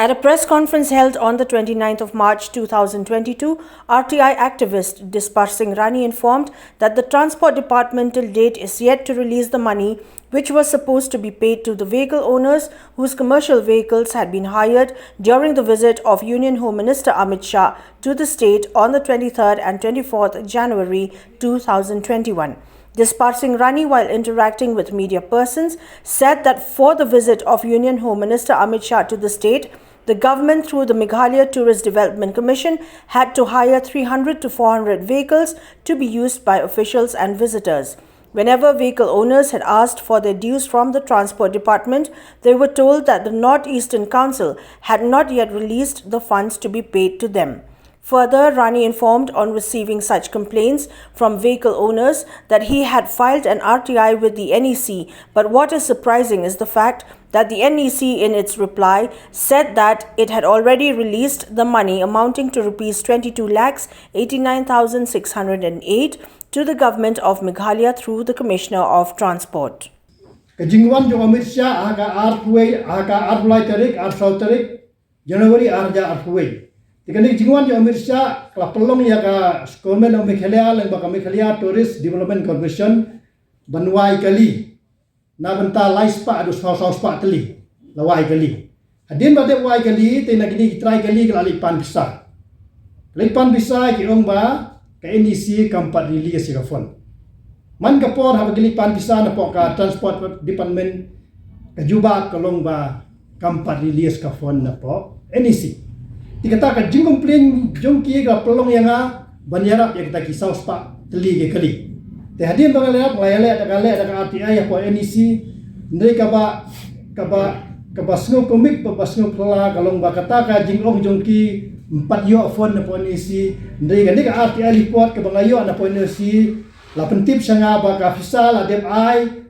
At a press conference held on the 29th of March 2022, RTI activist Disparsing Rani informed that the Transport Department till date is yet to release the money which was supposed to be paid to the vehicle owners whose commercial vehicles had been hired during the visit of Union Home Minister Amit Shah to the state on the 23rd and 24th January 2021. Disparsing Rani, while interacting with media persons, said that for the visit of Union Home Minister Amit Shah to the state, the government through the Meghalaya Tourist Development Commission had to hire 300 to 400 vehicles to be used by officials and visitors. Whenever vehicle owners had asked for their dues from the Transport Department, they were told that the North Eastern Council had not yet released the funds to be paid to them. Further, Rani informed on receiving such complaints from vehicle owners that he had filed an RTI with the NEC, but what is surprising is the fact that the NEC in its reply said that it had already released the money amounting to Rs 22,89,608 to the government of Meghalaya through the Commissioner of Transport. Kejingwan jo Amit Shah aga artway aga arlai tarik arsau tarik Januari arja artway. Tikani jingwan jo Amit Shah klapelong ya ka Government of Meghalaya leng baka Meghalaya Tourist Development Corporation banwai kali na benta laispa adu saus-sauspa teli lawai kali. Hadin bade wai kali te nagini try kali kelali pan bisa. Lipan bisa ki ong ba ka NEC kampat release ka fund. Man ka por ha kali pan bisa na po ka Transport Department ka juba kalong ba kampat release ka fund na po NEC. Tikata ka jing complain jong ki ka pelong yang banyarap ya kita ki sauspa teli ke kali. Te hadin bangalap ngayale ada RTI apa NEC ndai kaba snow komik pa snow pla kalong ba kata ka jingong jongki 4 yo phone na po NEC ndai ka RTI report ka bangayo na po NEC la pentip sanga ba ka official adep ai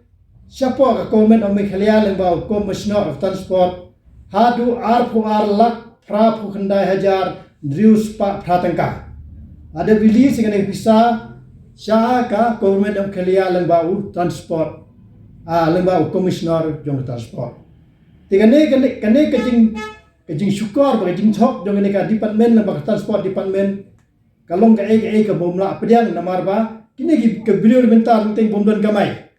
siapa ka Government of Meghalaya leng ba Commissioner of Transport hadu R4R lak pra pu khandai hajar drius pa pratangka ada release dengan bisa Shah ka Government of Meghalaya leng bau transport leng bau Commissioner jong transport. Tikane kejing syukur bagi jing thok jong ka department leng bau transport department kalong ka ka bomla pediang namar ba kini ki beliau bentar teng bomdon gamai.